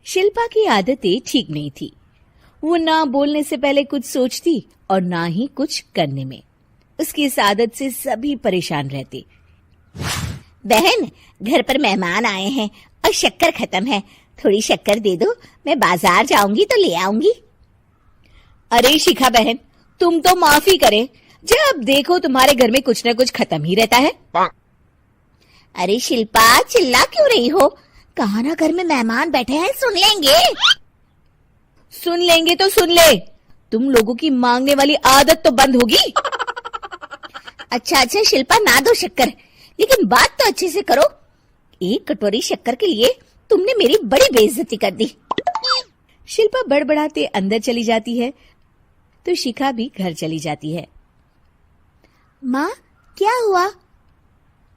शिल्पा की आदतें ठीक नहीं थी। वो ना बोलने से पहले कुछ सोचती और ना ही कुछ करने में। उसकी इस आदत से सभी परेशान रहते। बहन, घर पर मेहमान आए हैं और शक्कर खत्म है, थोड़ी शक्कर दे दो, मैं बाजार जाऊंगी तो ले आऊंगी। अरे शिखा बहन, तुम तो माफी करे, जब देखो तुम्हारे घर में कुछ न कुछ खत्म ही रहता है। अरे शिल्पा, चिल्ला क्यों रही हो? कहा ना घर में मेहमान बैठे हैं, सुन लेंगे। सुन लेंगे तो सुन ले, तुम लोगों की मांगने वाली आदत तो बंद होगी। अच्छा शिल्पा, ना दो शक्कर, लेकिन बात तो अच्छे से करो। एक कटोरी शक्कर के लिए तुमने मेरी बड़ी बेइज्जती कर दी। शिल्पा बड़बड़ाते अंदर चली जाती है तो शिखा भी घर चली जाती है। माँ, क्या हुआ?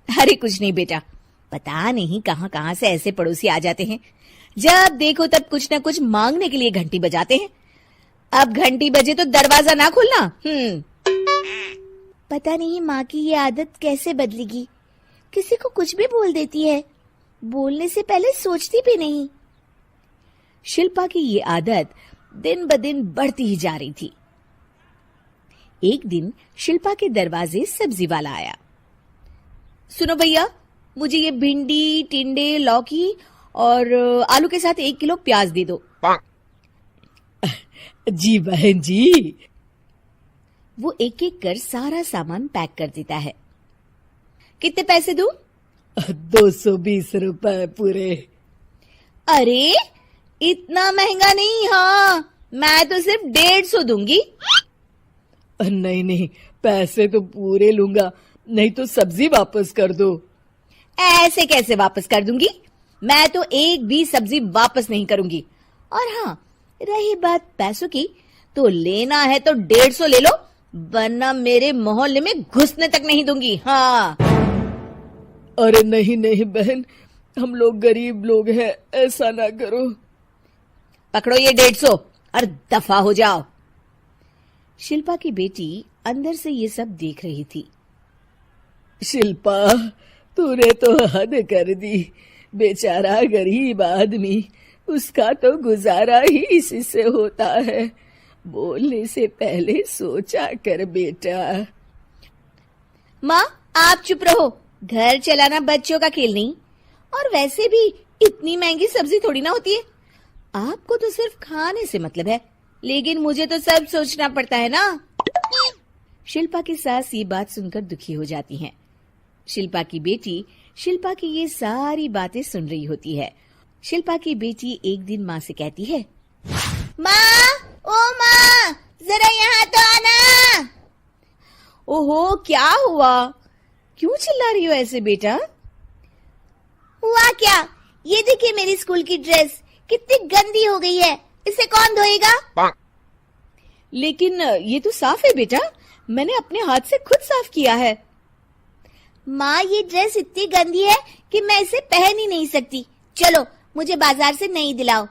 अरे कुछ नहीं बेटा, पता नहीं कहां कहां से ऐसे पड़ोसी आ जाते हैं, जब देखो तब कुछ न कुछ मांगने के लिए घंटी बजाते हैं। अब घंटी बजे तो दरवाजा ना खोलना। पता नहीं माँ की ये आदत कैसे बदलेगी, किसी को कुछ भी बोल देती है, बोलने से पहले सोचती भी नहीं। शिल्पा की ये आदत दिन ब दिन बढ़ती ही जा रही थी। एक दिन शिल्पा के दरवाजे सब्जी वाला आया। सुनो भैया, मुझे ये भिंडी, टिंडे, लौकी और आलू के साथ 1 किलो प्याज दे दो। जी बहन जी। वो एक एक कर सारा सामान पैक कर देता है। कितने पैसे दूं? 220 रुपए पूरे। अरे इतना महंगा नहीं। हाँ, मैं तो सिर्फ 150 दूंगी। नहीं, पैसे तो पूरे लूंगा, नहीं तो सब्जी वापस कर दो। ऐसे कैसे वापस कर दूंगी? मैं तो एक भी सब्जी वापस नहीं करूंगी। और हाँ, रही बात पैसों की, तो लेना है तो 150 ले लो, वरना मेरे मोहल्ले में घुसने तक नहीं दूंगी। हाँ। अरे नहीं बहन, हम लोग गरीब लोग हैं, ऐसा ना करो। पकड़ो ये 150 और दफा हो जाओ। शिल्पा की बेटी अंदर से ये सब देख रही थी। शिल्पा, तूने तो हद कर दी। बेचारा गरीब आदमी, उसका तो गुजारा ही इसी से होता है। बोलने से पहले सोचा कर बेटा। माँ, आप चुप रहो, घर चलाना बच्चों का खेल नहीं। और वैसे भी इतनी महंगी सब्जी थोड़ी ना होती है। आपको तो सिर्फ खाने से मतलब है, लेकिन मुझे तो सब सोचना पड़ता है ना। शिल्पा की सास ये बात सुनकर दुखी हो जाती हैं। शिल्पा की बेटी शिल्पा की ये सारी बातें सुन रही होती है। शिल्पा की बेटी एक दिन माँ से कहती है, माँ, ओ माँ, जरा यहाँ तो आना। ओहो, क्या हुआ? क्यों चिल्ला रही हो ऐसे बेटा? हुआ क्या? ये देखिए मेरी स्कूल की ड्रेस कितनी गंदी हो गई है, इसे कौन धोएगा? लेकिन ये तो साफ है बेटा, मैंने अपने हाथ से खुद साफ किया है। माँ, ये ड्रेस इतनी गंदी है कि मैं इसे पहन ही नहीं सकती। चलो, मुझे बाजार से नई दिलाओ।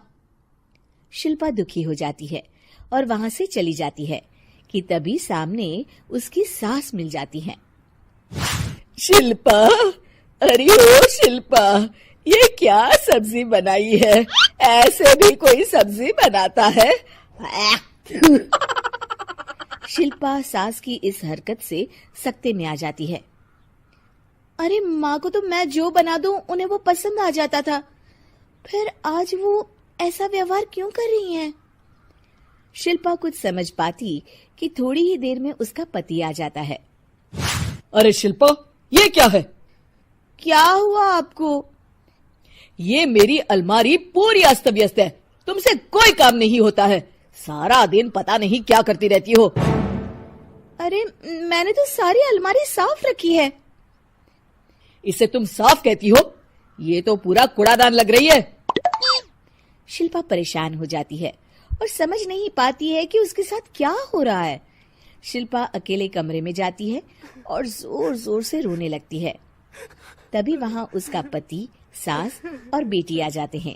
शिल्पा दुखी हो जाती है और वहां से चली जाती है कि तभी सामने उसकी सास मिल जाती है। शिल्पा, अरे ओ शिल्पा, ये क्या सब्जी बनाई है? ऐसे भी कोई सब्जी बनाता है? शिल्पा सास की इस हरकत से सख्ते में आ जाती है। अरे माँ को तो मैं जो बना दूं उन्हें वो पसंद आ जाता था, फिर आज वो ऐसा व्यवहार क्यों कर रही हैं? शिल्पा कुछ समझ पाती कि थोड़ी ही देर में उसका पति आ जाता है। अरे शिल्पा, ये क्या है? क्या हुआ आपको? ये मेरी अलमारी पूरी अस्त व्यस्त है, तुमसे कोई काम नहीं होता है, सारा दिन पता नहीं क्या करती रहती हो। अरे मैंने तो सारी अलमारी साफ रखी है। इसे तुम साफ कहती हो? ये तो पूरा कूड़ादान लग रही है। शिल्पा परेशान हो जाती है और समझ नहीं पाती है कि उसके साथ क्या हो रहा है। शिल्पा अकेले कमरे में जाती है और जोर जोर से रोने लगती है। तभी वहां उसका पति, सास और बेटी आ जाते हैं।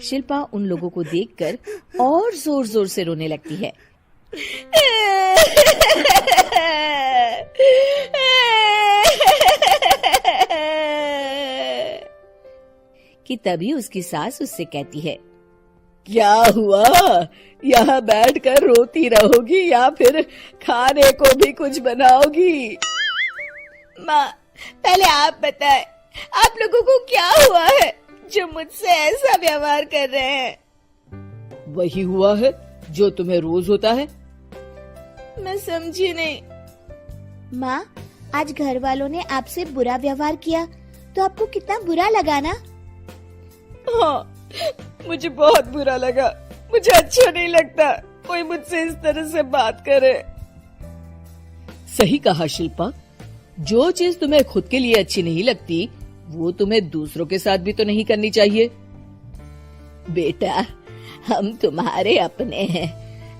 शिल्पा उन लोगों को देखकर और जोर जोर से रोने लगती है। कि तभी उसकी सास उससे कहती है, क्या हुआ? यहाँ बैठकर रोती रहोगी या फिर खाने को भी कुछ बनाओगी? माँ, पहले आप बताएं, आप लोगों को क्या हुआ है जो मुझसे ऐसा व्यवहार कर रहे हैं? वही हुआ है जो तुम्हें रोज होता है। मैं समझी नहीं। माँ, आज घर वालों ने आपसे बुरा व्यवहार किया तो आपको कितना बुरा लगा ना? हाँ, मुझे बहुत बुरा लगा। मुझे अच्छा नहीं लगता कोई मुझसे इस तरह से बात करे। सही कहा शिल्पा, जो चीज तुम्हें खुद के लिए अच्छी नहीं लगती वो तुम्हें दूसरों के साथ भी तो नहीं करनी चाहिए। बेटा, हम तुम्हारे अपने हैं,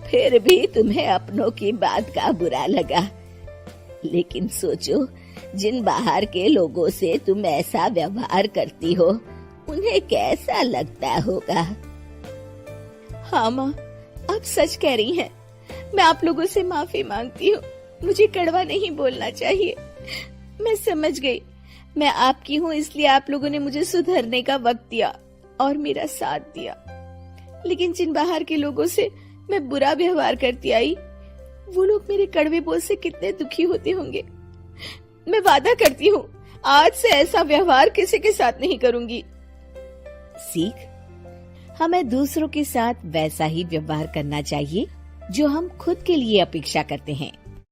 फिर भी तुम्हें अपनों की बात का बुरा लगा। लेकिन सोचो, जिन बाहर के लोगों से तुम ऐसा व्यवहार करती हो उन्हें कैसा लगता होगा। हाँ माँ, आप सच कह रही हैं। मैं आप लोगों से माफी मांगती हूँ। मुझे कड़वा नहीं बोलना चाहिए। मैं समझ गई, मैं आपकी हूँ इसलिए आप लोगों ने मुझे सुधरने का वक्त दिया और मेरा साथ दिया। लेकिन जिन बाहर के लोगों से मैं बुरा व्यवहार करती आई, वो लोग मेरे कड़वे बोल से कितने दुखी होते होंगे। मैं वादा करती हूँ, आज से ऐसा व्यवहार किसी के साथ नहीं करूंगी। सीख, हमें दूसरों के साथ वैसा ही व्यवहार करना चाहिए जो हम खुद के लिए अपेक्षा करते हैं।